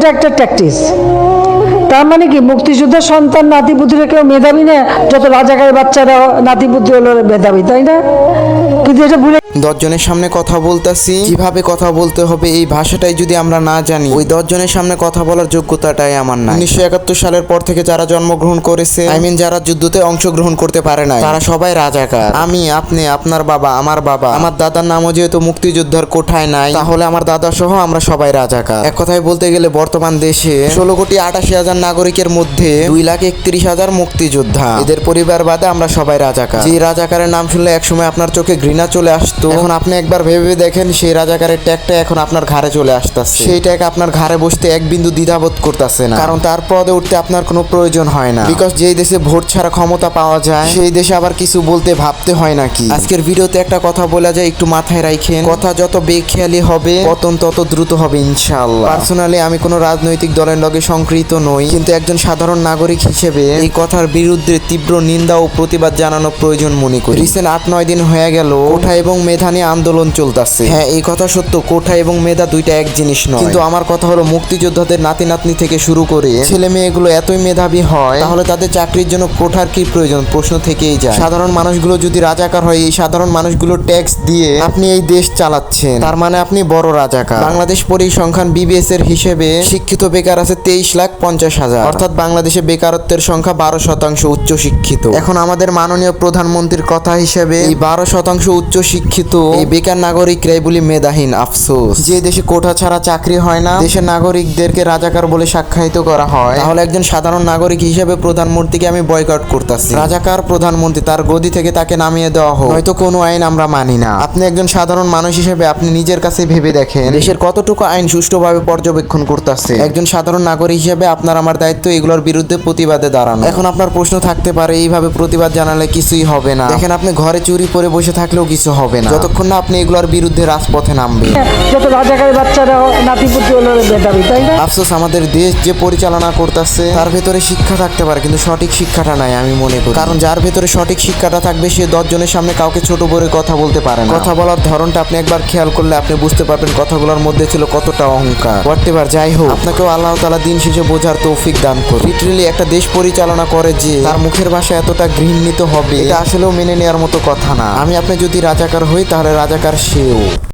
এটা একটা ট্যাকটিস। তার মানে কি মুক্তিযোদ্ধার সন্তান নাতিপুতিরা কেউ মেধাবী না, যত রাজাকার বাচ্চারা নাতিপুতি হলো মেধাবী, তাই না? কিন্তু এটা ভুলে 10 জনের সামনে কথা বলতাছি, কিভাবে কথা বলতে হবে এই ভাষাটাই যদি আমরা না জানি, ওই 10 জনের সামনে কথা বলার যোগ্যতাটাই আমার নাই। 1971 সালের পর থেকে যারা জন্মগ্রহণ করেছে, যারা যুদ্ধতে অংশগ্রহণ করতে পারে নাই, তারা সবাই রাজাকার। আমি, আপনি, আপনার বাবা, আমার বাবা, আমার দাদার নামও যেহেতু মুক্তিযোদ্ধার কোঠায় নাই, তাহলে আমার দাদা সহ আমরা সবাই রাজাকার। এক কথায় বলতে গেলে বর্তমান দেশে 16,88,000 নাগরিকের মধ্যে 2,31,000 মুক্তিযোদ্ধা, এদের পরিবার বাদে আমরা সবাই রাজাকার। যে রাজাকারের নাম শুনলে একসময় আপনার চোখে ঘৃণা চলে আসতো, এখন আপনি একবার ভেবে দেখেন সেই রাজাকারের ট্যাগটা এখন আপনার ঘাড়ে চলে আসতেছে। সেই ট্যাগ আপনার ঘাড়ে বসতে এক বিন্দু দ্বিধাবোধ করতেছে না, কারণ তার পদে উঠতে আপনার কোনো প্রয়োজন হয় না। বিকজ যেই দেশে ভোট ছাড়া ক্ষমতা পাওয়া যায়, সেই দেশে আবার কিছু বলতে ভাবতে হয় নাকি। আজকের ভিডিওতে একটা কথা বলা যায়, একটু মাথায় রাখেন। কথা যত বেখেয়ালি হবে, পতন তত দ্রুত হবে ইনশাআল্লাহ। পার্সোনালি আমি কোনো রাজনৈতিক দলের লগে সংকৃত নই, কিন্তু একজন সাধারণ নাগরিক হিসেবে এই কথার বিরুদ্ধে তীব্র নিন্দা ও প্রতিবাদ জানানো প্রয়োজন মনে করি। রিসেন্ট 8-9 দিন হয়ে গেল কোঠা এবং মেধা নিয়ে আন্দোলন চলতেছে। হ্যাঁ, এই কথা সত্য, কোঠা এবং মেধা দুইটা এক জিনিস নয়। কিন্তু আমার কথা হলো, মুক্তিযোদ্ধাদের নাতি নাতনি থেকে শুরু করে ছেলে মেয়েগুলো এতই মেধাবী হয়, তাহলে তাদের চাকরির জন্য কোঠার কি প্রয়োজন? প্রশ্ন থেকেই যায়। সাধারণ মানুষগুলো যদি রাজাকার হয়, এই সাধারণ মানুষগুলো ট্যাক্স দিয়ে আপনি এই দেশ চালাচ্ছেন, তার মানে আপনি বড় রাজাকার। বাংলাদেশ পরিসংখ্যান BBS এর হিসেবে শিক্ষিত বেকার আছে 23,50,000, অর্থাৎ বাংলাদেশে বেকারত্বের সংখ্যা 12% উচ্চ শিক্ষিত। এখন আমাদের মাননীয় প্রধানমন্ত্রীর কথা হিসেবে এই 12% উচ্চ শিক্ষিত এই বেকার নাগরিকরাই বলি মেধাহীন। আফসোস, যে দেশে কোঠা ছাড়া চাকরি হয় না, দেশের নাগরিকদেরকে রাজাকার বলে সাক্ষায়িত করা হয়, তাহলে একজন সাধারণ নাগরিক হিসেবে প্রধানমন্ত্রীকে আমি বয়কট করতেছি। রাজাকার প্রধানমন্ত্রী, তার গদি থেকে তাকে নামিয়ে দেওয়া হোক, হয়তো কোনো আইন আমরা মানি না। আপনি একজন সাধারণ মানুষ হিসেবে আপনি নিজের কাছে ভেবে দেখেন, দেশের কতটুকু আইন সুষ্ঠুভাবে পর্যবেক্ষণ করতেছে। একজন সাধারণ নাগরিক হিসেবে আপনার আমার দায়িত্ব এগুলোর বিরুদ্ধে প্রতিবাদে দাঁড়ানো। এখন আপনার প্রশ্ন থাকতে পারে, এইভাবে প্রতিবাদ জানালে কিছুই হবে না। দেখেন, আপনি ঘরে চুরি করে বসে থাকলেও কিছু হবে না, যতক্ষণ না আপনি এগুলোর বিরুদ্ধে রাজপথে নামবেন। যত রাজাকার বাচ্চারা নাতিপুতি হলো মেধাবী, তাই না? আফসোস, আমাদের দেশ যে পরিচালনা করতেছে তার ভেতরে শিক্ষা থাকতে পারে, কিন্তু সঠিক শিক্ষাটা নাই আমি মনে করি। কারণ যার ভেতরে সঠিক শিক্ষাটা থাকবে, সে 10 জনের সামনে কাউকে ছোট করে কথা বলতে পারে না। কথা বলার ধরনটা আপনি একবার খেয়াল করলে আপনি বুঝতে পারবেন কথাগুলোর মধ্যে ছিল কতটা অহংকার। হোয়াটএভার, যাই হোক, আপনাকেও আল্লাহ তাআলা দিন শেষে বোঝার তৌফিক দান করুন। লিটারেলি একটা দেশ পরিচালনা করে যে তার মুখের ভাষা এতটা ঘৃণিত হবে, এটা আসলেও মেনে নেওয়ার মতো কথা না। আপনি যদি রাজাকার হই, তাহলে রাজাকার সেও।